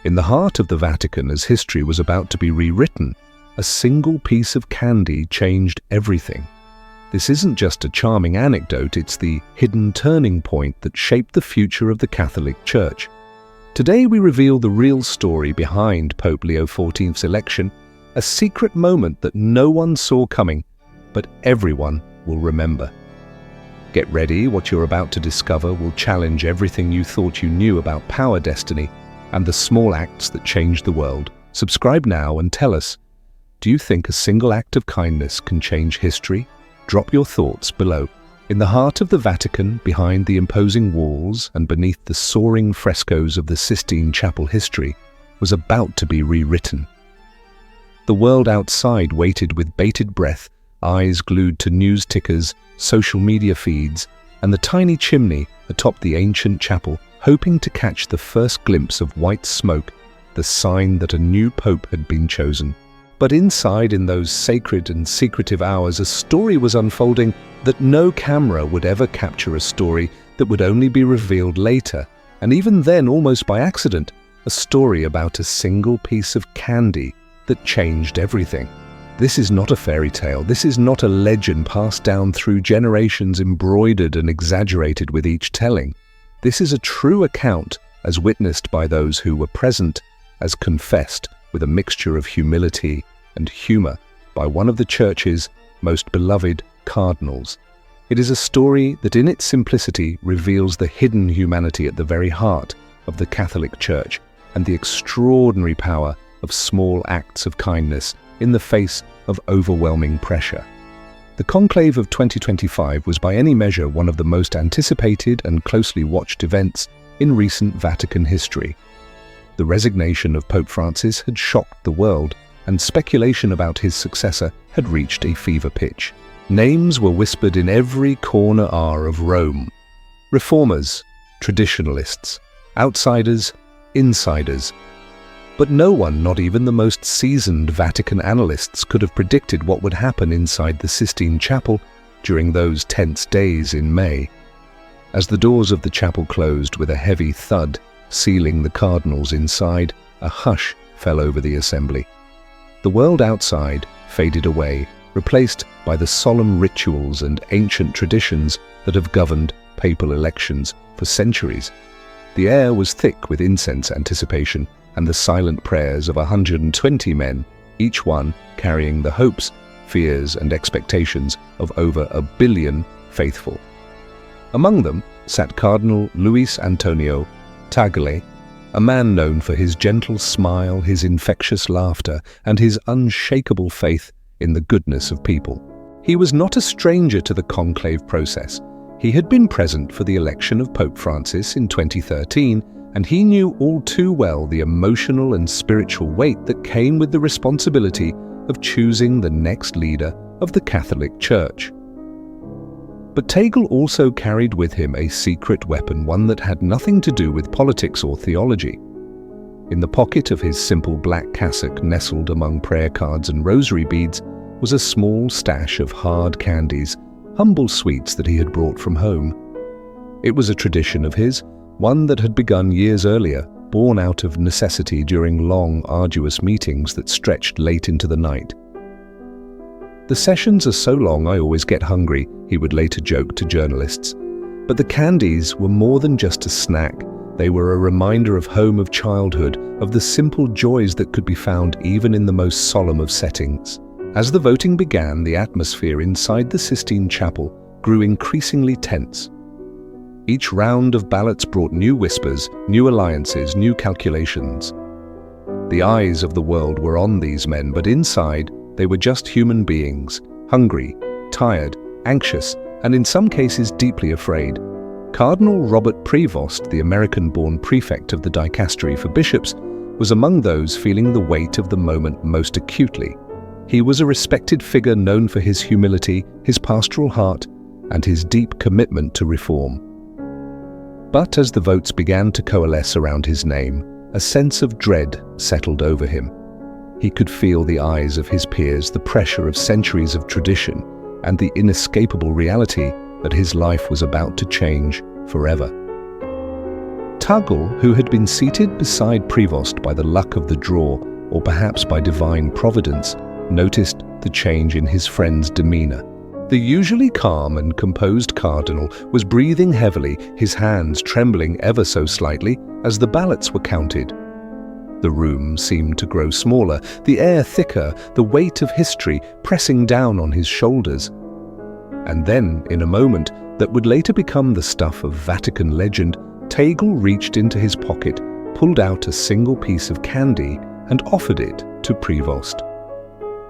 In the heart of the Vatican, as history was about to be rewritten, a single piece of candy changed everything. This isn't just a charming anecdote, it's the hidden turning point that shaped the future of the Catholic Church. Today we reveal the real story behind Pope Leo XIV's election, a secret moment that no one saw coming, but everyone will remember. Get ready, what you're about to discover will challenge everything you thought you knew about power, destiny, and the small acts that changed the world. Subscribe now and tell us, do you think a single act of kindness can change history? Drop your thoughts below. In the heart of the Vatican, behind the imposing walls and beneath the soaring frescoes of the Sistine Chapel, history was about to be rewritten. The world outside waited with bated breath, eyes glued to news tickers, social media feeds, and the tiny chimney atop the ancient chapel, hoping to catch the first glimpse of white smoke, the sign that a new pope had been chosen. But inside, in those sacred and secretive hours, a story was unfolding that no camera would ever capture, a story that would only be revealed later, and even then almost by accident, a story about a single piece of candy that changed everything. This is not a fairy tale. This is not a legend passed down through generations, embroidered and exaggerated with each telling. This is a true account, as witnessed by those who were present, as confessed with a mixture of humility and humor by one of the Church's most beloved cardinals. It is a story that in its simplicity reveals the hidden humanity at the very heart of the Catholic Church and the extraordinary power of small acts of kindness in the face of overwhelming pressure. The Conclave of 2025 was by any measure one of the most anticipated and closely watched events in recent Vatican history. The resignation of Pope Francis had shocked the world, and speculation about his successor had reached a fever pitch. Names were whispered in every corner of Rome. Reformers, traditionalists, outsiders, insiders. But no one, not even the most seasoned Vatican analysts, could have predicted what would happen inside the Sistine Chapel during those tense days in May. As the doors of the chapel closed with a heavy thud, sealing the cardinals inside, a hush fell over the assembly. The world outside faded away, replaced by the solemn rituals and ancient traditions that have governed papal elections for centuries. The air was thick with incense anticipation and the silent prayers of 120 men, each one carrying the hopes, fears, and expectations of over 1 billion faithful. Among them sat Cardinal Luis Antonio Tagle, a man known for his gentle smile, his infectious laughter, and his unshakable faith in the goodness of people. He was not a stranger to the conclave process. He had been present for the election of Pope Francis in 2013, and he knew all too well the emotional and spiritual weight that came with the responsibility of choosing the next leader of the Catholic Church. But Tagle also carried with him a secret weapon, one that had nothing to do with politics or theology. In the pocket of his simple black cassock, nestled among prayer cards and rosary beads, was a small stash of hard candies, humble sweets that he had brought from home. It was a tradition of his, one that had begun years earlier, born out of necessity during long, arduous meetings that stretched late into the night. "The sessions are so long I always get hungry," he would later joke to journalists. But the candies were more than just a snack. They were a reminder of home, of childhood, of the simple joys that could be found even in the most solemn of settings. As the voting began, the atmosphere inside the Sistine Chapel grew increasingly tense. Each round of ballots brought new whispers, new alliances, new calculations. The eyes of the world were on these men, but inside, they were just human beings, hungry, tired, anxious, and in some cases deeply afraid. Cardinal Robert Prevost, the American-born prefect of the dicastery for bishops, was among those feeling the weight of the moment most acutely. He was a respected figure known for his humility, his pastoral heart, and his deep commitment to reform. But as the votes began to coalesce around his name, a sense of dread settled over him. He could feel the eyes of his peers, the pressure of centuries of tradition, and the inescapable reality that his life was about to change forever. Tagle, who had been seated beside Prevost by the luck of the draw, or perhaps by divine providence, noticed the change in his friend's demeanor. The usually calm and composed cardinal was breathing heavily, his hands trembling ever so slightly as the ballots were counted. The room seemed to grow smaller, the air thicker, the weight of history pressing down on his shoulders. And then, in a moment that would later become the stuff of Vatican legend, Tagle reached into his pocket, pulled out a single piece of candy, and offered it to Prevost.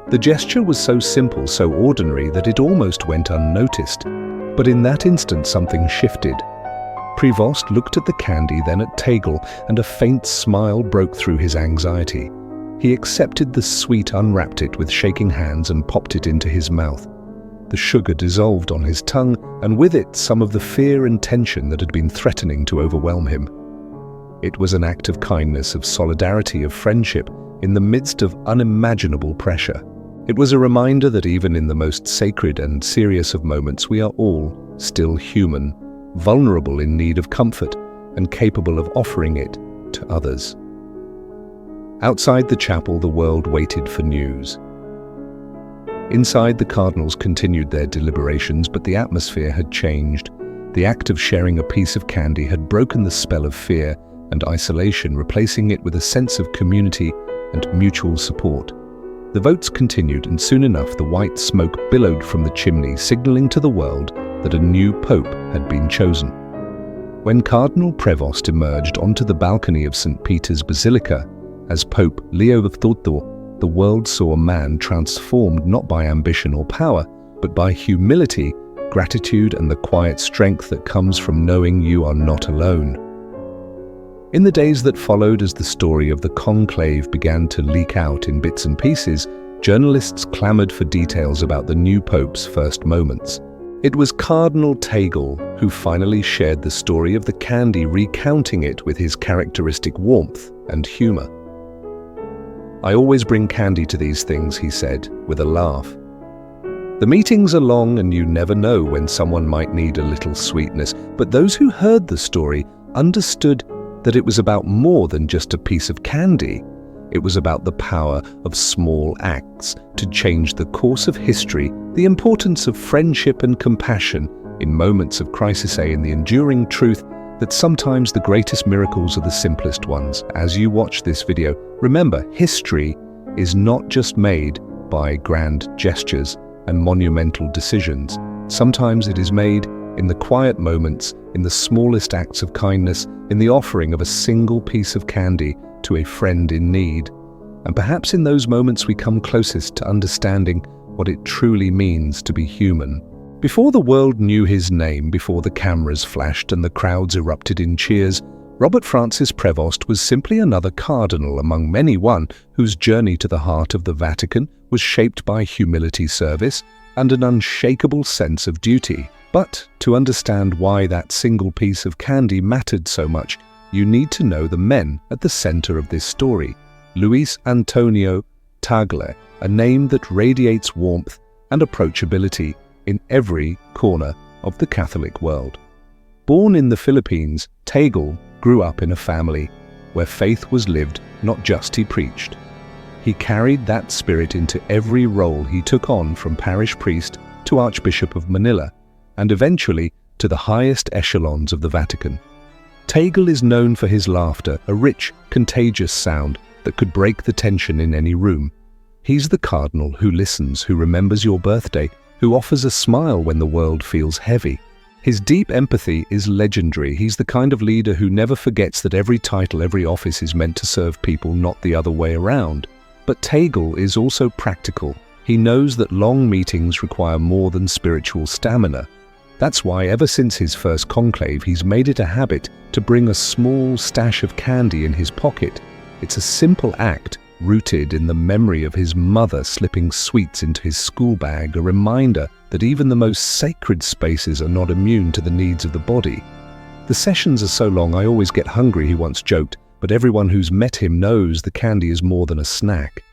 The gesture was so simple, so ordinary, that it almost went unnoticed. But in that instant something shifted. Prevost looked at the candy, then at Tagle, and a faint smile broke through his anxiety. He accepted the sweet, unwrapped it with shaking hands, and popped it into his mouth. The sugar dissolved on his tongue, and with it some of the fear and tension that had been threatening to overwhelm him. It was an act of kindness, of solidarity, of friendship, in the midst of unimaginable pressure. It was a reminder that even in the most sacred and serious of moments, we are all still human, vulnerable in need of comfort, and capable of offering it to others. Outside the chapel, the world waited for news. Inside, the cardinals continued their deliberations, but the atmosphere had changed. The act of sharing a piece of candy had broken the spell of fear and isolation, replacing it with a sense of community and mutual support. The votes continued, and soon enough the white smoke billowed from the chimney, signaling to the world that a new pope had been chosen. When Cardinal Prevost emerged onto the balcony of St. Peter's Basilica as Pope Leo XIV, the world saw a man transformed not by ambition or power, but by humility, gratitude, and the quiet strength that comes from knowing you are not alone. In the days that followed, as the story of the Conclave began to leak out in bits and pieces, journalists clamored for details about the new pope's first moments. It was Cardinal Tagle who finally shared the story of the candy, recounting it with his characteristic warmth and humor. "I always bring candy to these things," he said, with a laugh. "The meetings are long, and you never know when someone might need a little sweetness," but those who heard the story understood that it was about more than just a piece of candy. It was about the power of small acts to change the course of history, the importance of friendship and compassion in moments of crisis, and the enduring truth that sometimes the greatest miracles are the simplest ones. As you watch this video, remember, history is not just made by grand gestures and monumental decisions. Sometimes it is made in the quiet moments, in the smallest acts of kindness, in the offering of a single piece of candy to a friend in need. And perhaps in those moments we come closest to understanding what it truly means to be human. Before the world knew his name, before the cameras flashed and the crowds erupted in cheers, Robert Francis Prevost was simply another cardinal among many, one whose journey to the heart of the Vatican was shaped by humility, service, and an unshakable sense of duty. But to understand why that single piece of candy mattered so much, you need to know the men at the center of this story. Luis Antonio Tagle, a name that radiates warmth and approachability in every corner of the Catholic world. Born in the Philippines, Tagle grew up in a family where faith was lived, not just he preached. He carried that spirit into every role he took on, from parish priest to Archbishop of Manila, and eventually to the highest echelons of the Vatican. Tagle is known for his laughter, a rich, contagious sound that could break the tension in any room. He's the cardinal who listens, who remembers your birthday, who offers a smile when the world feels heavy. His deep empathy is legendary. He's the kind of leader who never forgets that every title, every office is meant to serve people, not the other way around. But Tagle is also practical. He knows that long meetings require more than spiritual stamina. That's why ever since his first conclave, he's made it a habit to bring a small stash of candy in his pocket. It's a simple act rooted in the memory of his mother slipping sweets into his school bag, a reminder that even the most sacred spaces are not immune to the needs of the body. "The sessions are so long, I always get hungry," he once joked, but everyone who's met him knows the candy is more than a snack.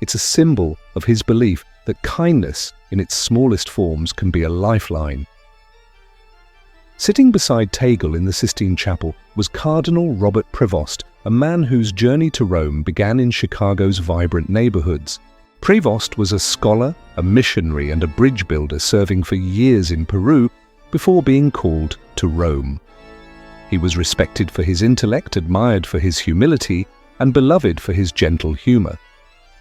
It's a symbol of his belief that kindness, in its smallest forms, can be a lifeline. Sitting beside Tagle in the Sistine Chapel was Cardinal Robert Prevost, a man whose journey to Rome began in Chicago's vibrant neighborhoods. Prevost was a scholar, a missionary, and a bridge builder serving for years in Peru before being called to Rome. He was respected for his intellect, admired for his humility, and beloved for his gentle humor.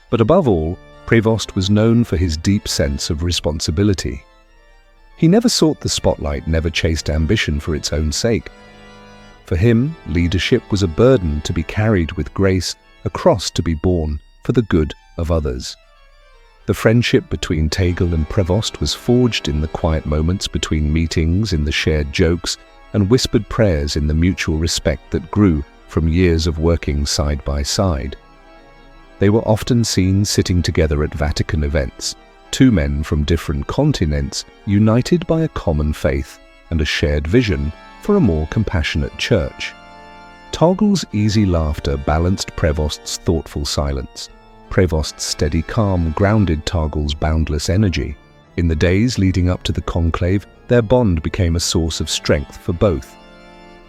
But above all, Prevost was known for his deep sense of responsibility. He never sought the spotlight, never chased ambition for its own sake. For him, leadership was a burden to be carried with grace, a cross to be borne for the good of others. The friendship between Tagle and Prevost was forged in the quiet moments between meetings, in the shared jokes, and whispered prayers, in the mutual respect that grew from years of working side by side. They were often seen sitting together at Vatican events, two men from different continents united by a common faith and a shared vision for a more compassionate church. Tagle's easy laughter balanced Prevost's thoughtful silence. Prevost's steady calm grounded Tagle's boundless energy. In the days leading up to the conclave, their bond became a source of strength for both.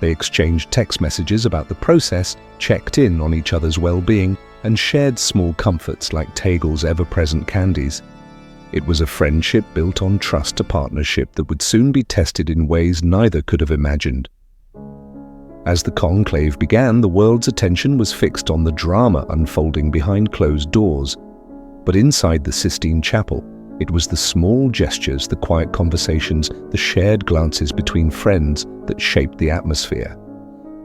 They exchanged text messages about the process, checked in on each other's well-being, and shared small comforts like Tagle's ever-present candies. It was a friendship built on trust, a partnership that would soon be tested in ways neither could have imagined. As the conclave began, the world's attention was fixed on the drama unfolding behind closed doors. But inside the Sistine Chapel, it was the small gestures, the quiet conversations, the shared glances between friends that shaped the atmosphere.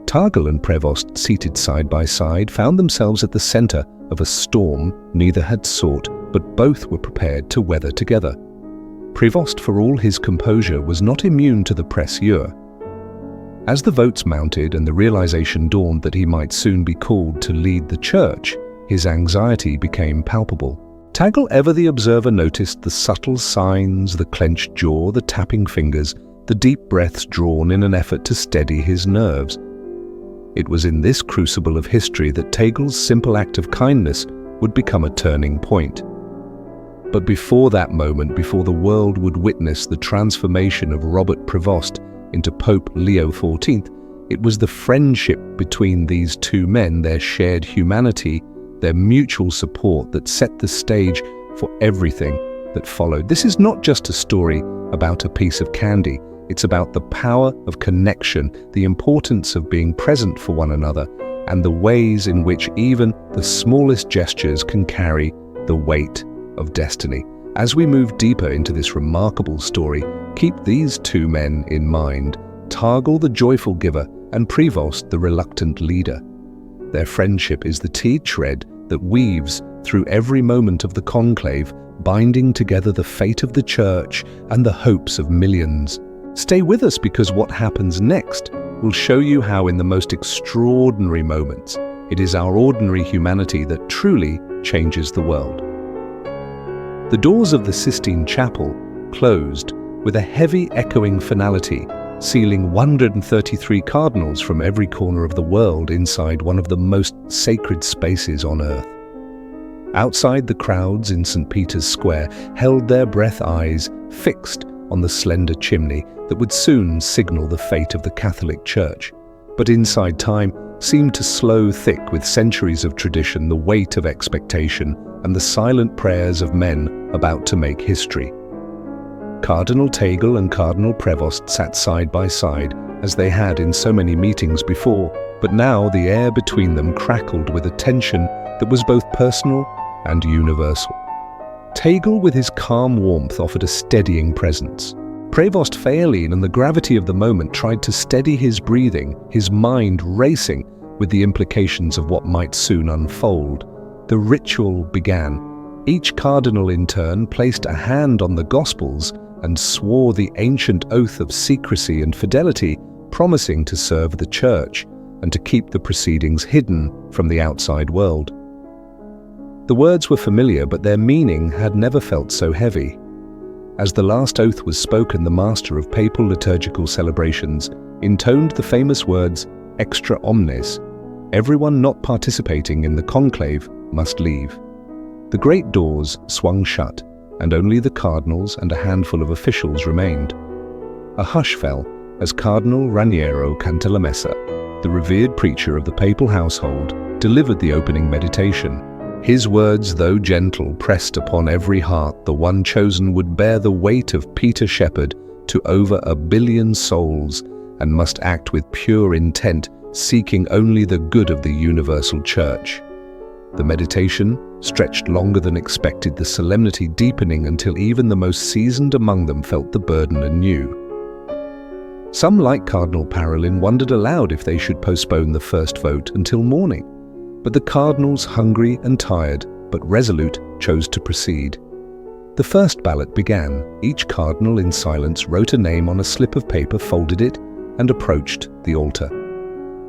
Tagle and Prevost, seated side by side, found themselves at the center of a storm neither had sought, but both were prepared to weather together. Prevost, for all his composure, was not immune to the pressure. As the votes mounted and the realization dawned that he might soon be called to lead the church, his anxiety became palpable. Tagle, ever the observer, noticed the subtle signs, the clenched jaw, the tapping fingers, the deep breaths drawn in an effort to steady his nerves. It was in this crucible of history that Tagle's simple act of kindness would become a turning point. But before that moment, before the world would witness the transformation of Robert Prevost into Pope Leo XIV, it was the friendship between these two men, their shared humanity, their mutual support that set the stage for everything that followed. This is not just a story about a piece of candy. It's about the power of connection, the importance of being present for one another, and the ways in which even the smallest gestures can carry the weight of destiny. As we move deeper into this remarkable story, keep these two men in mind, Tagle the joyful giver and Prevost the reluctant leader. Their friendship is the thread that weaves through every moment of the conclave, binding together the fate of the church and the hopes of millions. Stay with us, because what happens next will show you how in the most extraordinary moments, it is our ordinary humanity that truly changes the world. The doors of the Sistine Chapel closed with a heavy echoing finality, sealing 133 cardinals from every corner of the world inside one of the most sacred spaces on earth. Outside, the crowds in St. Peter's Square held their breath, eyes fixed on the slender chimney that would soon signal the fate of the Catholic Church. But inside, time seemed to slow thick with centuries of tradition, the weight of expectation, and the silent prayers of men about to make history. Cardinal Tagle and Cardinal Prevost sat side by side, as they had in so many meetings before, but now the air between them crackled with a tension that was both personal and universal. Tagle, with his calm warmth, offered a steadying presence. Prevost, failing in the gravity of the moment, tried to steady his breathing, his mind racing with the implications of what might soon unfold. The ritual began. Each cardinal in turn placed a hand on the Gospels and swore the ancient oath of secrecy and fidelity, promising to serve the Church and to keep the proceedings hidden from the outside world. The words were familiar, but their meaning had never felt so heavy. As the last oath was spoken, the master of papal liturgical celebrations intoned the famous words, "Extra omnes." Everyone not participating in the conclave must leave. The great doors swung shut, and only the cardinals and a handful of officials remained. A hush fell, as Cardinal Raniero Cantalamessa, the revered preacher of the papal household, delivered the opening meditation. His words, though gentle, pressed upon every heart. The one chosen would bear the weight of Peter Shepherd to over 1 billion souls, and must act with pure intent, seeking only the good of the universal church. The meditation stretched longer than expected, the solemnity deepening until even the most seasoned among them felt the burden anew. Some, like Cardinal Parolin, wondered aloud if they should postpone the first vote until morning. But the cardinals, hungry and tired, but resolute, chose to proceed. The first ballot began. Each cardinal in silence wrote a name on a slip of paper, folded it, and approached the altar.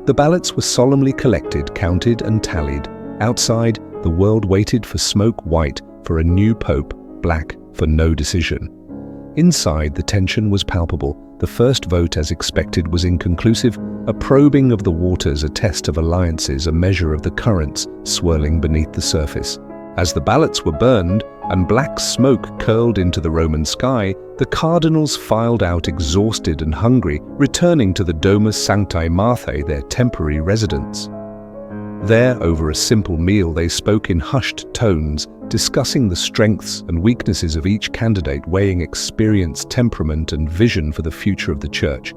The ballots were solemnly collected, counted and tallied. Outside, the world waited for smoke white for a new pope, black for no decision. Inside, the tension was palpable. The first vote, as expected, was inconclusive, a probing of the waters, a test of alliances, a measure of the currents swirling beneath the surface. As the ballots were burned and black smoke curled into the Roman sky, the cardinals filed out exhausted and hungry, returning to the Domus Sanctae Marthae, their temporary residence. There, over a simple meal, they spoke in hushed tones, discussing the strengths and weaknesses of each candidate, weighing experience, temperament, and vision for the future of the Church.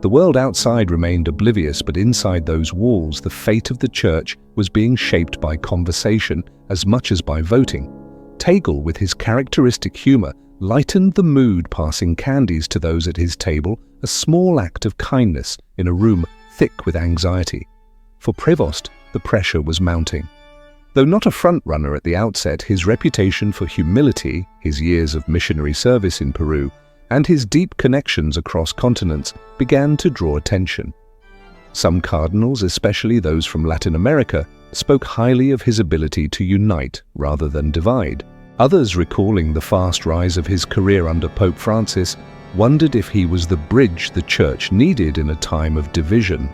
The world outside remained oblivious, but inside those walls, the fate of the Church was being shaped by conversation as much as by voting. Tagle, with his characteristic humor, lightened the mood, passing candies to those at his table, a small act of kindness in a room thick with anxiety. For Prevost, the pressure was mounting. Though not a front-runner at the outset, his reputation for humility, his years of missionary service in Peru, and his deep connections across continents began to draw attention. Some cardinals, especially those from Latin America, spoke highly of his ability to unite rather than divide. Others, recalling the fast rise of his career under Pope Francis, wondered if he was the bridge the Church needed in a time of division.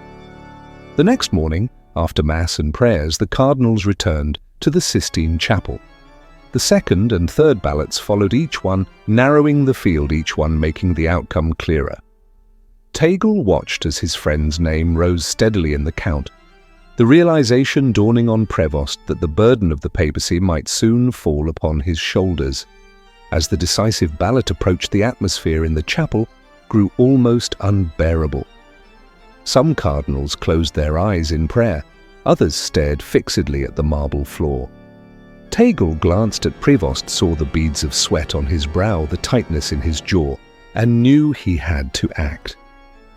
The next morning, after Mass and prayers, the cardinals returned to the Sistine Chapel. The second and third ballots followed, each one narrowing the field, each one making the outcome clearer. Tagle watched as his friend's name rose steadily in the count, the realization dawning on Prevost that the burden of the papacy might soon fall upon his shoulders. As the decisive ballot approached, the atmosphere in the chapel grew almost unbearable. Some cardinals closed their eyes in prayer, others stared fixedly at the marble floor. Tagle glanced at Prevost, saw the beads of sweat on his brow, the tightness in his jaw, and knew he had to act.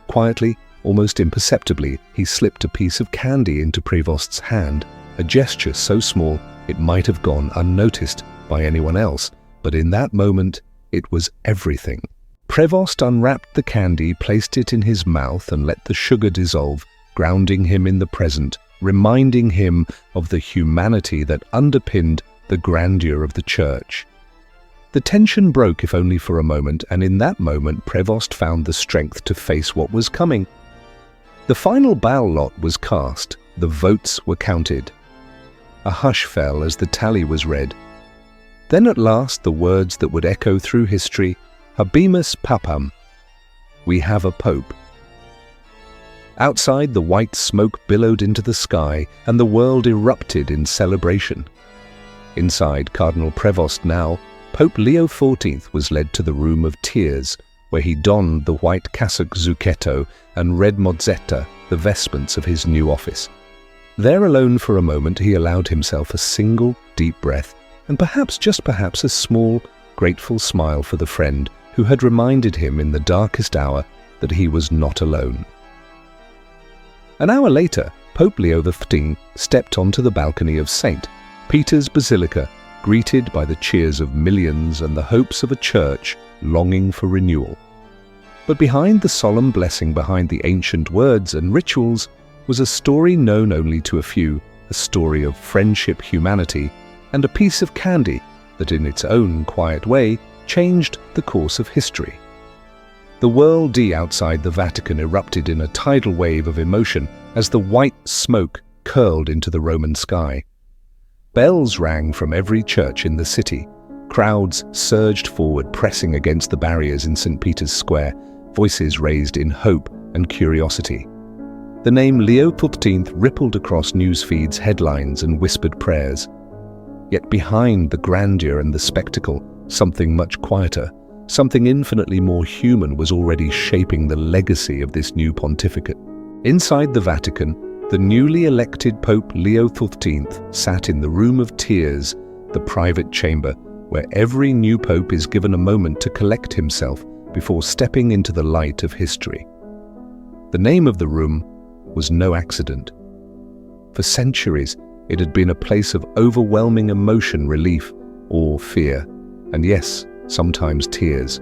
Quietly, almost imperceptibly, he slipped a piece of candy into Prevost's hand, a gesture so small it might have gone unnoticed by anyone else, but in that moment it was everything. Prevost unwrapped the candy, placed it in his mouth, and let the sugar dissolve, grounding him in the present, reminding him of the humanity that underpinned the grandeur of the Church. The tension broke, if only for a moment, and in that moment Prevost found the strength to face what was coming. The final ballot was cast, the votes were counted. A hush fell as the tally was read. Then at last the words that would echo through history, Habemus Papam, we have a pope. Outside, the white smoke billowed into the sky, and the world erupted in celebration. Inside Cardinal Prevost now, Pope Leo XIV was led to the Room of Tears, where he donned the white cassock zucchetto and red mozzetta, the vestments of his new office. There alone for a moment he allowed himself a single deep breath, and perhaps, just perhaps, a small, grateful smile for the friend who had reminded him in the darkest hour that he was not alone. An hour later, Pope Leo XIV stepped onto the balcony of St. Peter's Basilica, greeted by the cheers of millions and the hopes of a church longing for renewal. But behind the solemn blessing, behind the ancient words and rituals, was a story known only to a few, a story of friendship, humanity, and a piece of candy that in its own quiet way changed the course of history. The world outside the Vatican erupted in a tidal wave of emotion as the white smoke curled into the Roman sky. Bells rang from every church in the city. Crowds surged forward, pressing against the barriers in St. Peter's Square. voices raised in hope and curiosity. The name Leo XIV rippled across news feeds, headlines, and whispered prayers. Yet behind the grandeur and the spectacle, something much quieter, something infinitely more human was already shaping the legacy of this new pontificate. Inside the Vatican, the newly elected Pope Leo XIV sat in the Room of Tears, the private chamber where every new pope is given a moment to collect himself before stepping into the light of history. The name of the room was no accident. For centuries, it had been a place of overwhelming emotion, relief, or fear, and yes, sometimes tears.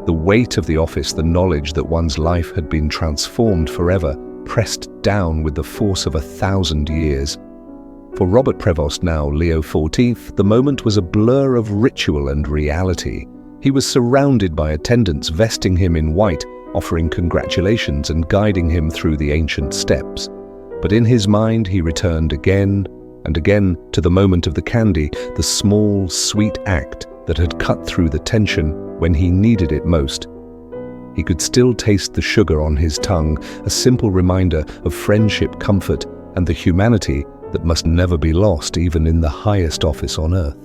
The weight of the office, the knowledge that one's life had been transformed forever, pressed down with the force of 1,000 years. For Robert Prevost, now Leo XIV, the moment was a blur of ritual and reality. He was surrounded by attendants vesting him in white, offering congratulations and guiding him through the ancient steps. But in his mind he returned again and again to the moment of the candy, the small, sweet act that had cut through the tension when he needed it most. He could still taste the sugar on his tongue, a simple reminder of friendship, comfort, and the humanity that must never be lost even in the highest office on earth.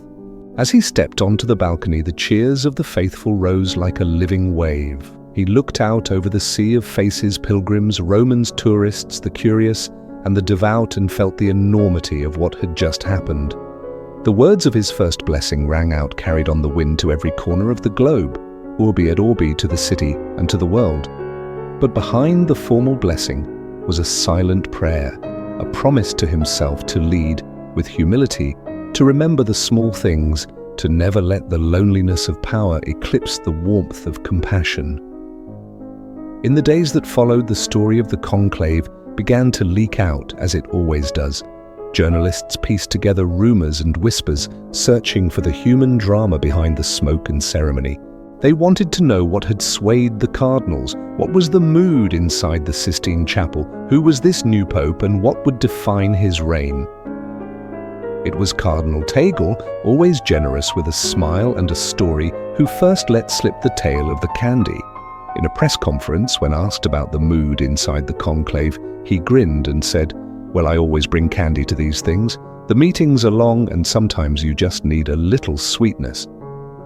As he stepped onto the balcony, the cheers of the faithful rose like a living wave. He looked out over the sea of faces, pilgrims, Romans, tourists, the curious, and the devout, and felt the enormity of what had just happened. The words of his first blessing rang out, carried on the wind to every corner of the globe, Urbi et Orbi, to the city and to the world. But behind the formal blessing was a silent prayer, a promise to himself to lead with humility, to remember the small things, to never let the loneliness of power eclipse the warmth of compassion. In the days that followed, the story of the Conclave began to leak out, as it always does. Journalists pieced together rumors and whispers, searching for the human drama behind the smoke and ceremony. They wanted to know what had swayed the cardinals, what was the mood inside the Sistine Chapel, who was this new pope, and what would define his reign. It was Cardinal Tagle, always generous with a smile and a story, who first let slip the tale of the candy. In a press conference, when asked about the mood inside the conclave, he grinned and said, "Well, I always bring candy to these things. The meetings are long and sometimes you just need a little sweetness."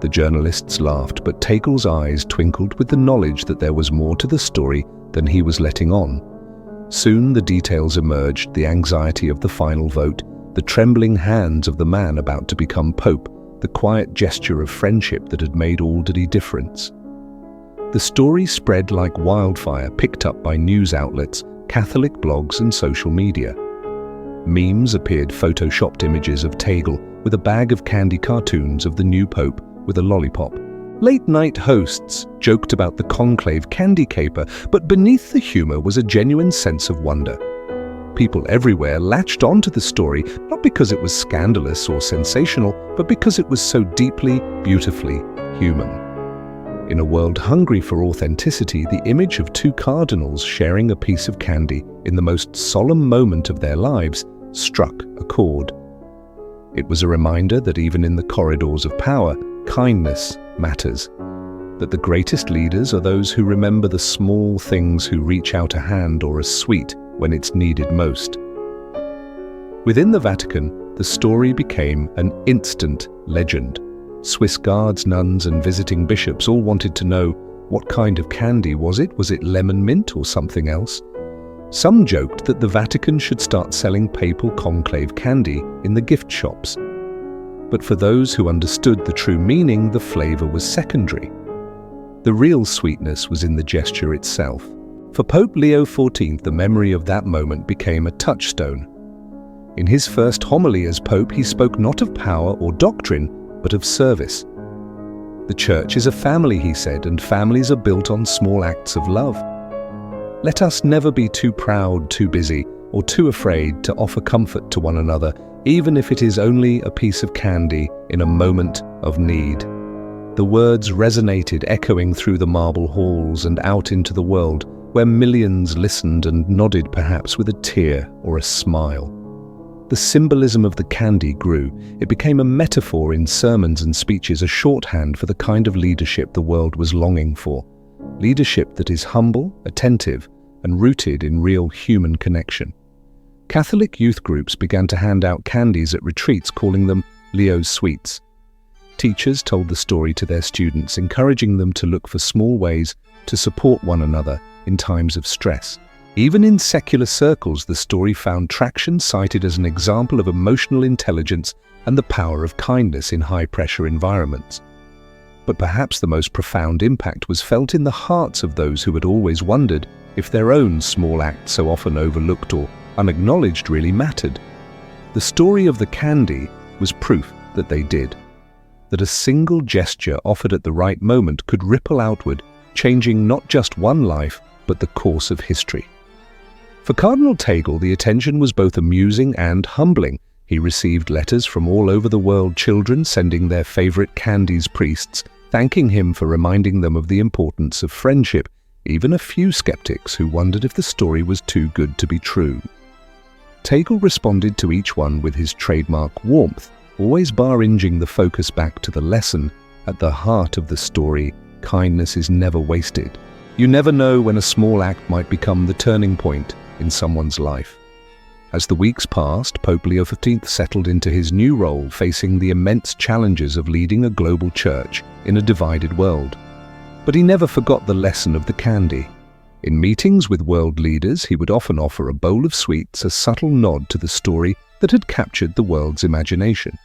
The journalists laughed, but Tagle's eyes twinkled with the knowledge that there was more to the story than he was letting on. Soon the details emerged, the anxiety of the final vote, the trembling hands of the man about to become pope, the quiet gesture of friendship that had made all the difference. The story spread like wildfire, picked up by news outlets, Catholic blogs, and social media. Memes appeared, photoshopped images of Tagle with a bag of candy, cartoons of the new pope with a lollipop. Late-night hosts joked about the conclave candy caper, but beneath the humor was a genuine sense of wonder. People everywhere latched onto the story, not because it was scandalous or sensational, but because it was so deeply, beautifully human. In a world hungry for authenticity, the image of two cardinals sharing a piece of candy in the most solemn moment of their lives struck a chord. It was a reminder that even in the corridors of power, kindness matters, that the greatest leaders are those who remember the small things, who reach out a hand or a sweet when it's needed most. Within the Vatican, the story became an instant legend. Swiss guards, nuns, and visiting bishops all wanted to know, what kind of candy was it? Was it lemon mint or something else? Some joked that the Vatican should start selling papal conclave candy in the gift shops. But for those who understood the true meaning, the flavor was secondary. The real sweetness was in the gesture itself. For Pope Leo XIV, the memory of that moment became a touchstone. In his first homily as Pope, he spoke not of power or doctrine, but of service. The Church is a family, he said, and families are built on small acts of love. Let us never be too proud, too busy, or too afraid to offer comfort to one another, even if it is only a piece of candy in a moment of need. The words resonated, echoing through the marble halls and out into the world, where millions listened and nodded, perhaps with a tear or a smile. The symbolism of the candy grew. It became a metaphor in sermons and speeches, a shorthand for the kind of leadership the world was longing for. leadership that is humble, attentive, and rooted in real human connection. Catholic youth groups began to hand out candies at retreats, calling them Leo's Sweets. Teachers told the story to their students, encouraging them to look for small ways to support one another in times of stress. Even in secular circles, the story found traction, cited as an example of emotional intelligence and the power of kindness in high-pressure environments. But perhaps the most profound impact was felt in the hearts of those who had always wondered if their own small acts, so often overlooked or unacknowledged, really mattered. The story of the candy was proof that they did, that a single gesture offered at the right moment could ripple outward, changing not just one life, but the course of history. For Cardinal Tagle, the attention was both amusing and humbling. He received letters from all over the world, children sending their favorite candies, priests thanking him for reminding them of the importance of friendship, even a few skeptics who wondered if the story was too good to be true. Tagle responded to each one with his trademark warmth, always bar-inging the focus back to the lesson at the heart of the story: kindness is never wasted. You never know when a small act might become the turning point in someone's life. As the weeks passed, Pope Leo XIV settled into his new role, facing the immense challenges of leading a global church in a divided world. But he never forgot the lesson of the candy. In meetings with world leaders, he would often offer a bowl of sweets, a subtle nod to the story that had captured the world's imagination.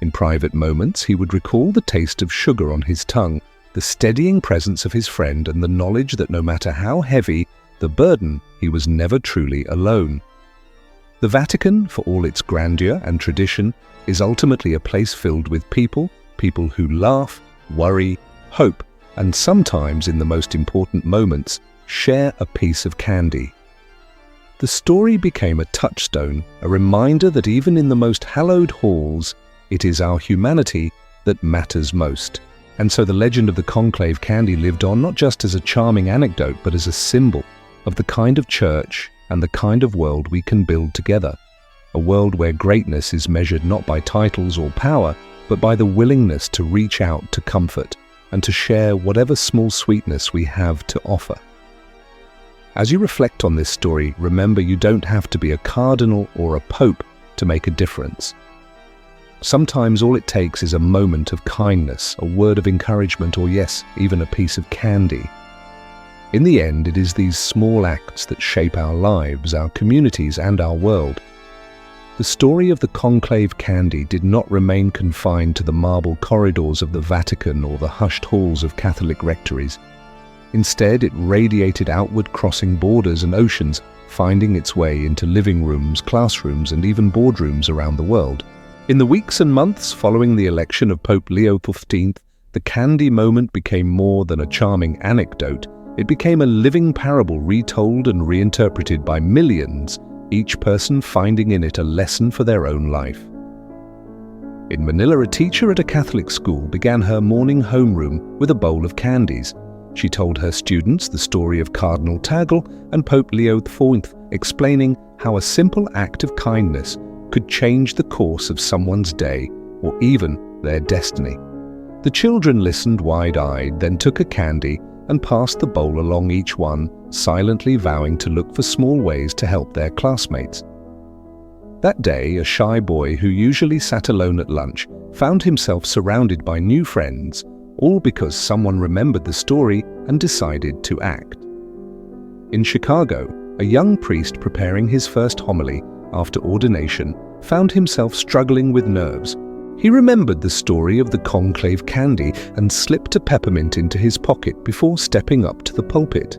In private moments, he would recall the taste of sugar on his tongue, the steadying presence of his friend, and the knowledge that no matter how heavy the burden, he was never truly alone. The Vatican, for all its grandeur and tradition, is ultimately a place filled with people who laugh, worry, hope, and sometimes, in the most important moments, share a piece of candy. The story became a touchstone, a reminder that even in the most hallowed halls, it is our humanity that matters most. And so the legend of the Conclave candy lived on, not just as a charming anecdote, but as a symbol of the kind of church and the kind of world we can build together. A world where greatness is measured not by titles or power, but by the willingness to reach out to comfort and to share whatever small sweetness we have to offer. As you reflect on this story, remember you don't have to be a cardinal or a pope to make a difference. Sometimes all it takes is a moment of kindness, a word of encouragement, or yes, even a piece of candy. In the end, it is these small acts that shape our lives, our communities, and our world. The story of the Conclave candy did not remain confined to the marble corridors of the Vatican or the hushed halls of Catholic rectories. Instead, it radiated outward, crossing borders and oceans, finding its way into living rooms, classrooms, and even boardrooms around the world. In the weeks and months following the election of Pope Leo XIV, the candy moment became more than a charming anecdote. It became a living parable retold and reinterpreted by millions, each person finding in it a lesson for their own life. In Manila, a teacher at a Catholic school began her morning homeroom with a bowl of candies. She told her students the story of Cardinal Tagle and Pope Leo XIV, explaining how a simple act of kindness could change the course of someone's day or even their destiny. The children listened wide-eyed, then took a candy and passed the bowl along each one, silently vowing to look for small ways to help their classmates. That day, a shy boy who usually sat alone at lunch found himself surrounded by new friends, all because someone remembered the story and decided to act. In Chicago, a young priest preparing his first homily after ordination found himself struggling with nerves. He remembered the story of the Conclave candy and slipped a peppermint into his pocket before stepping up to the pulpit.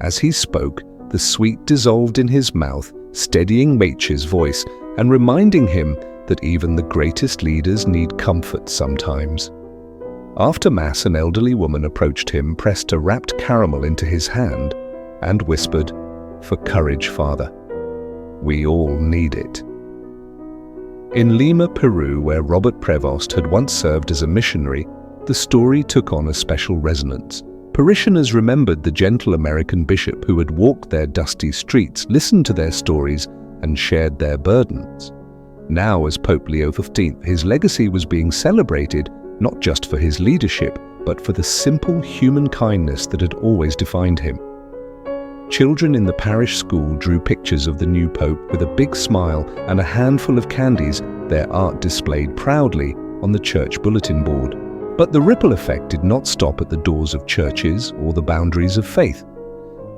As he spoke, the sweet dissolved in his mouth, steadying Maeche's voice and reminding him that even the greatest leaders need comfort sometimes. After Mass, an elderly woman approached him, pressed a wrapped caramel into his hand, and whispered, "For courage, Father. We all need it." In Lima, Peru, where Robert Prevost had once served as a missionary, the story took on a special resonance. Parishioners remembered the gentle American bishop who had walked their dusty streets, listened to their stories, and shared their burdens. Now, as Pope Leo XV, his legacy was being celebrated not just for his leadership, but for the simple human kindness that had always defined him. Children in the parish school drew pictures of the new pope with a big smile and a handful of candies, their art displayed proudly on the church bulletin board. But the ripple effect did not stop at the doors of churches or the boundaries of faith.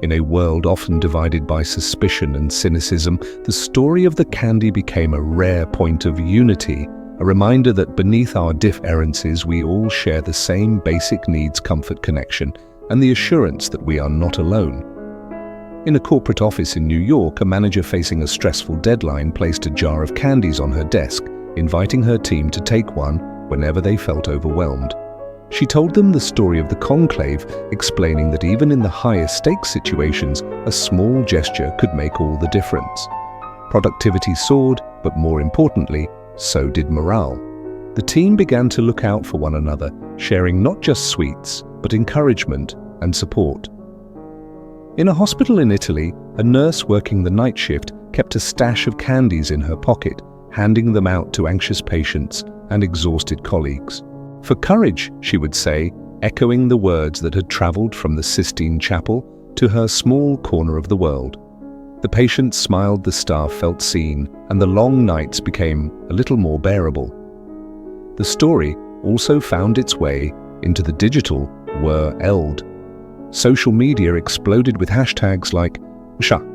In a world often divided by suspicion and cynicism, the story of the candy became a rare point of unity, a reminder that beneath our differences we all share the same basic needs, comfort, connection, and the assurance that we are not alone. In a corporate office in New York, a manager facing a stressful deadline placed a jar of candies on her desk, inviting her team to take one whenever they felt overwhelmed. She told them the story of the Conclave, explaining that even in the highest stakes situations, a small gesture could make all the difference. Productivity soared, but more importantly, so did morale. The team began to look out for one another, sharing not just sweets, but encouragement and support. In a hospital in Italy, a nurse working the night shift kept a stash of candies in her pocket, handing them out to anxious patients and exhausted colleagues. "For courage," she would say, echoing the words that had traveled from the Sistine Chapel to her small corner of the world. The patients smiled, the staff felt seen, and the long nights became a little more bearable. The story also found its way into the digital world. Social media exploded with hashtags like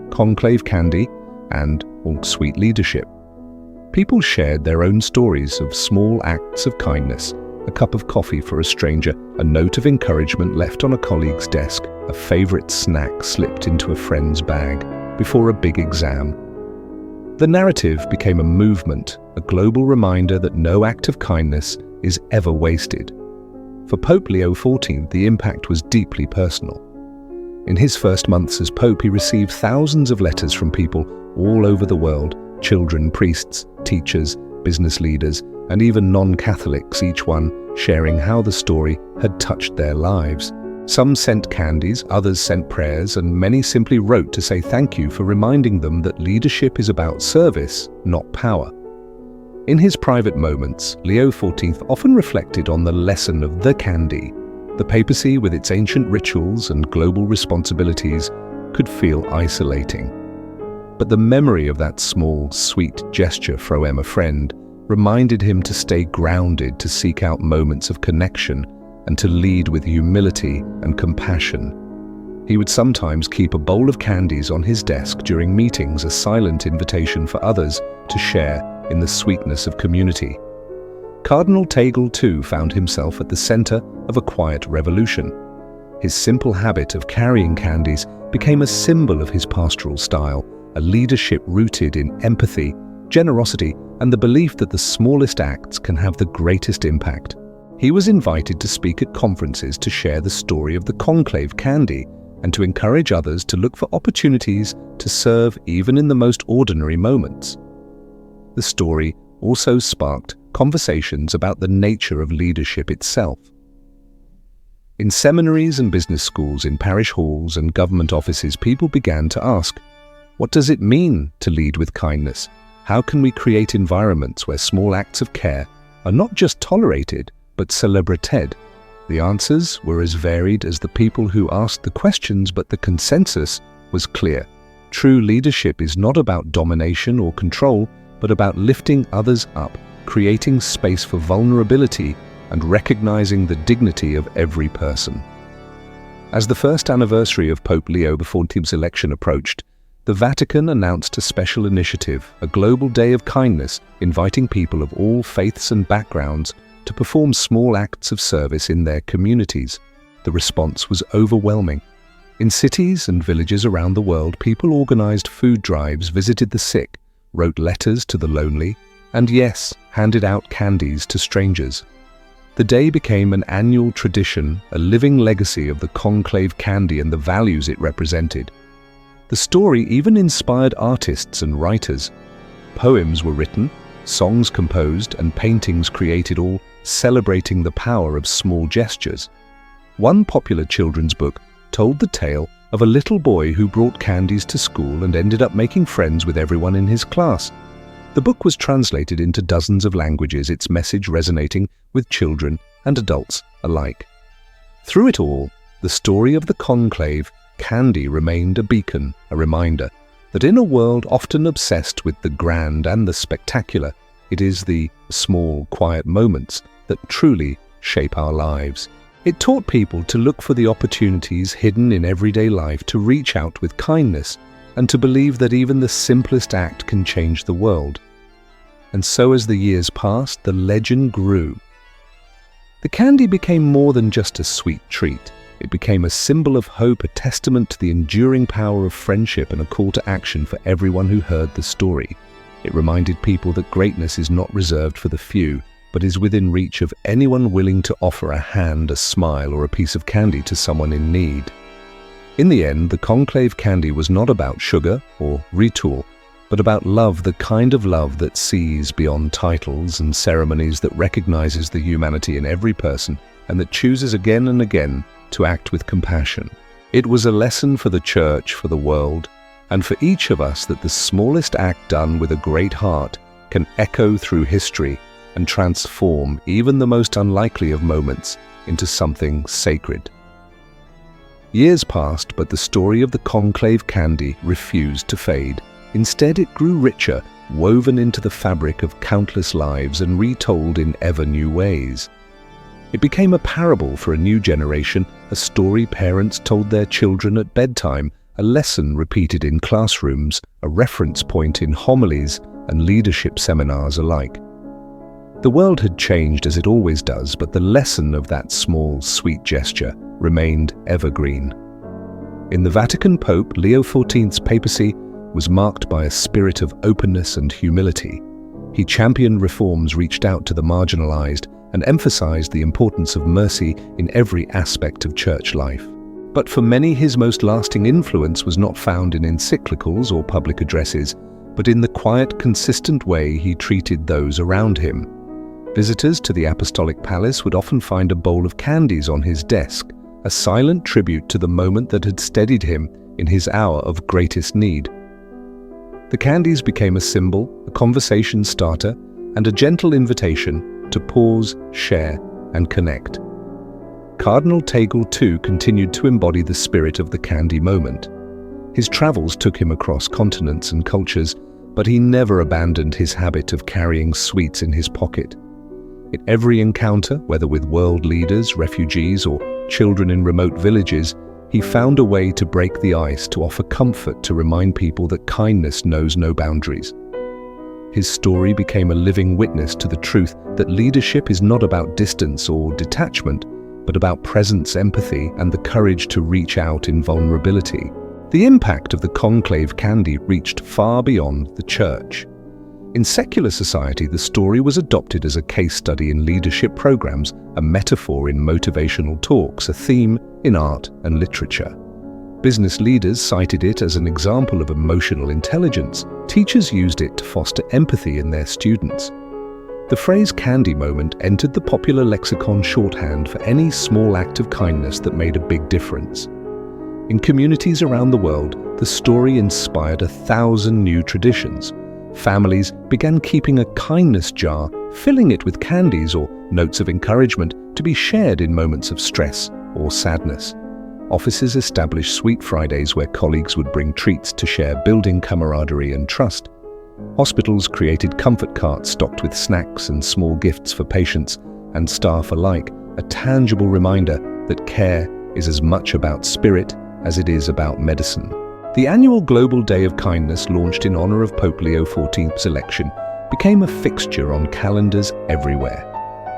Conclave Candy and Sweet Leadership. People shared their own stories of small acts of kindness, a cup of coffee for a stranger, a note of encouragement left on a colleague's desk, a favorite snack slipped into a friend's bag before a big exam. The narrative became a movement, a global reminder that no act of kindness is ever wasted. For Pope Leo XIV, the impact was deeply personal. In his first months as Pope, he received thousands of letters from people all over the world, children, priests, teachers, business leaders, and even non-Catholics, each one sharing how the story had touched their lives. Some sent candies, others sent prayers, and many simply wrote to say thank you for reminding them that leadership is about service, not power. In his private moments, Leo XIV often reflected on the lesson of the candy. The papacy, with its ancient rituals and global responsibilities, could feel isolating. But the memory of that small, sweet gesture from a friend reminded him to stay grounded, to seek out moments of connection, and to lead with humility and compassion. He would sometimes keep a bowl of candies on his desk during meetings, a silent invitation for others to share in the sweetness of community. Cardinal Tagle too found himself at the center of a quiet revolution. His simple habit of carrying candies became a symbol of his pastoral style, a leadership rooted in empathy, generosity, and the belief that the smallest acts can have the greatest impact. He was invited to speak at conferences to share the story of the Conclave candy and to encourage others to look for opportunities to serve even in the most ordinary moments. The story also sparked conversations about the nature of leadership itself. In seminaries and business schools, in parish halls and government offices, people began to ask, what does it mean to lead with kindness? How can we create environments where small acts of care are not just tolerated, but celebrated? The answers were as varied as the people who asked the questions, but the consensus was clear. True leadership is not about domination or control, but about lifting others up, creating space for vulnerability, and recognizing the dignity of every person. As the first anniversary of Pope Leo XIV's election approached, the Vatican announced a special initiative, a global day of kindness, inviting people of all faiths and backgrounds to perform small acts of service in their communities. The response was overwhelming. In cities and villages around the world, people organized food drives, visited the sick, wrote letters to the lonely, and yes, handed out candies to strangers. The day became an annual tradition, a living legacy of the Conclave candy and the values it represented. The story even inspired artists and writers. Poems were written, songs composed, and paintings created, all celebrating the power of small gestures. One popular children's book told the tale of a little boy who brought candies to school and ended up making friends with everyone in his class. The book was translated into dozens of languages, its message resonating with children and adults alike. Through it all, the story of the Conclave candy remained a beacon, a reminder that in a world often obsessed with the grand and the spectacular, it is the small, quiet moments that truly shape our lives. It taught people to look for the opportunities hidden in everyday life, to reach out with kindness, and to believe that even the simplest act can change the world. And so as the years passed, the legend grew. The candy became more than just a sweet treat. It became a symbol of hope, a testament to the enduring power of friendship, and a call to action for everyone who heard the story. It reminded people that greatness is not reserved for the few, but is within reach of anyone willing to offer a hand, a smile, or a piece of candy to someone in need. In the end, the Conclave candy was not about sugar or ritual, but about love, the kind of love that sees beyond titles and ceremonies, that recognizes the humanity in every person, and that chooses again and again to act with compassion. It was a lesson for the Church, for the world, and for each of us, that the smallest act done with a great heart can echo through history and transform even the most unlikely of moments into something sacred. Years passed, but the story of the Conclave candy refused to fade. Instead, it grew richer, woven into the fabric of countless lives and retold in ever new ways. It became a parable for a new generation, a story parents told their children at bedtime, a lesson repeated in classrooms, a reference point in homilies and leadership seminars alike. The world had changed as it always does, but the lesson of that small, sweet gesture remained evergreen. In the Vatican, Pope Leo XIV's papacy was marked by a spirit of openness and humility. He championed reforms, reached out to the marginalized, and emphasized the importance of mercy in every aspect of church life. But for many, his most lasting influence was not found in encyclicals or public addresses, but in the quiet, consistent way he treated those around him. Visitors to the Apostolic Palace would often find a bowl of candies on his desk, a silent tribute to the moment that had steadied him in his hour of greatest need. The candies became a symbol, a conversation starter, and a gentle invitation to pause, share, and connect. Cardinal Tagle, too, continued to embody the spirit of the candy moment. His travels took him across continents and cultures, but he never abandoned his habit of carrying sweets in his pocket. In every encounter, whether with world leaders, refugees, or children in remote villages, he found a way to break the ice, to offer comfort, to remind people that kindness knows no boundaries. His story became a living witness to the truth that leadership is not about distance or detachment, but about presence, empathy, and the courage to reach out in vulnerability. The impact of the Conclave candy reached far beyond the Church. In secular society, the story was adopted as a case study in leadership programs, a metaphor in motivational talks, a theme in art and literature. Business leaders cited it as an example of emotional intelligence. Teachers used it to foster empathy in their students. The phrase candy moment entered the popular lexicon shorthand for any small act of kindness that made a big difference. In communities around the world, the story inspired 1,000 new traditions. Families began keeping a kindness jar, filling it with candies or notes of encouragement to be shared in moments of stress or sadness. Offices established Sweet Fridays where colleagues would bring treats to share, building camaraderie and trust. Hospitals created comfort carts stocked with snacks and small gifts for patients and staff alike, a tangible reminder that care is as much about spirit as it is about medicine. The annual Global Day of Kindness, launched in honor of Pope Leo XIV's election, became a fixture on calendars everywhere.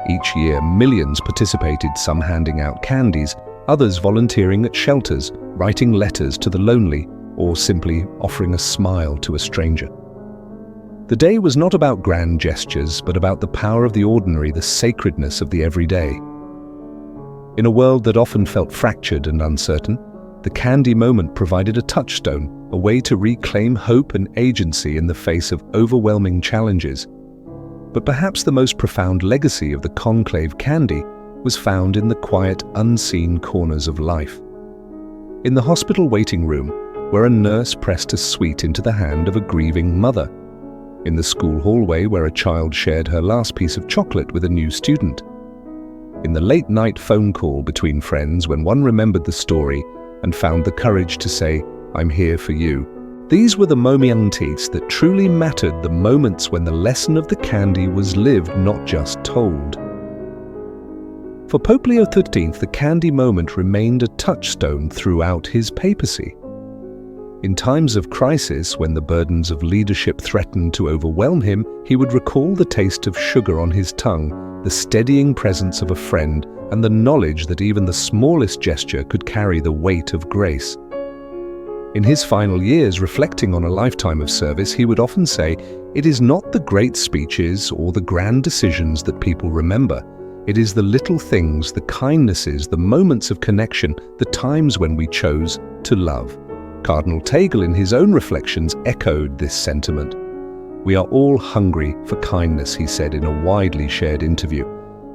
Each year, millions participated, some handing out candies, others volunteering at shelters, writing letters to the lonely, or simply offering a smile to a stranger. The day was not about grand gestures, but about the power of the ordinary, the sacredness of the everyday. In a world that often felt fractured and uncertain, the candy moment provided a touchstone, a way to reclaim hope and agency in the face of overwhelming challenges. But perhaps the most profound legacy of the Conclave candy was found in the quiet, unseen corners of life. In the hospital waiting room, where a nurse pressed a sweet into the hand of a grieving mother. In the school hallway, where a child shared her last piece of chocolate with a new student. in the late-night phone call between friends when one remembered the story and found the courage to say, "I'm here for you." These were the moments that truly mattered, the moments when the lesson of the candy was lived, not just told. For Pope Leo XIII, the candy moment remained a touchstone throughout his papacy. In times of crisis, when the burdens of leadership threatened to overwhelm him, he would recall the taste of sugar on his tongue, the steadying presence of a friend, and the knowledge that even the smallest gesture could carry the weight of grace. In his final years, reflecting on a lifetime of service, he would often say, "It is not the great speeches or the grand decisions that people remember. It is the little things, the kindnesses, the moments of connection, the times when we chose to love." Cardinal Tagle, in his own reflections, echoed this sentiment. "We are all hungry for kindness," he said in a widely shared interview.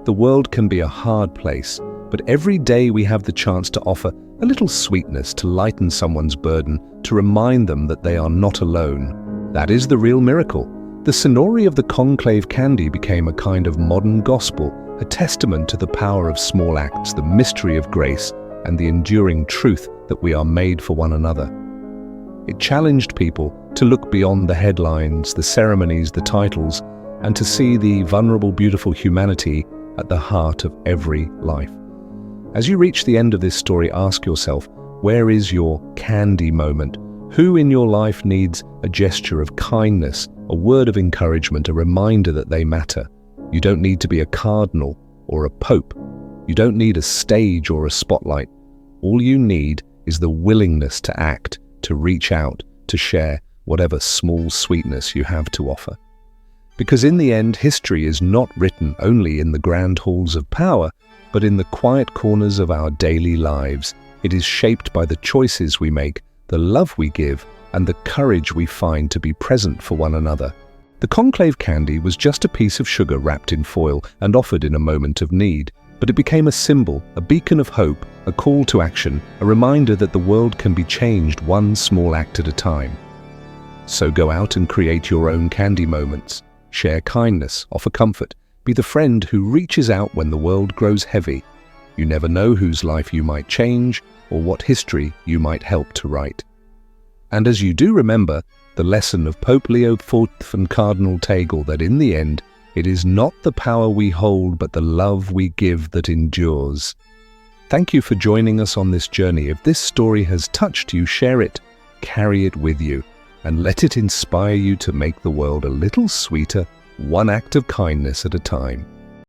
"The world can be a hard place, but every day we have the chance to offer a little sweetness to lighten someone's burden, to remind them that they are not alone. That is the real miracle." The sonori of the Conclave candy became a kind of modern gospel, a testament to the power of small acts, the mystery of grace, and the enduring truth that we are made for one another. It challenged people to look beyond the headlines, the ceremonies, the titles, and to see the vulnerable, beautiful humanity at the heart of every life. As you reach the end of this story, ask yourself, where is your candy moment? Who in your life needs a gesture of kindness, a word of encouragement, a reminder that they matter? You don't need to be a cardinal or a pope. You don't need a stage or a spotlight. All you need is the willingness to act, to reach out, to share whatever small sweetness you have to offer. Because in the end, history is not written only in the grand halls of power, but in the quiet corners of our daily lives. It is shaped by the choices we make, the love we give, and the courage we find to be present for one another. The Conclave candy was just a piece of sugar wrapped in foil and offered in a moment of need, but it became a symbol, a beacon of hope, a call to action, a reminder that the world can be changed one small act at a time. So go out and create your own candy moments. Share kindness, offer comfort, be the friend who reaches out when the world grows heavy. You never know whose life you might change or what history you might help to write. And as you do, remember the lesson of Pope Leo XIV and Cardinal Tagle, that in the end, it is not the power we hold, but the love we give that endures. Thank you for joining us on this journey. If this story has touched you, share it, carry it with you, and let it inspire you to make the world a little sweeter, one act of kindness at a time.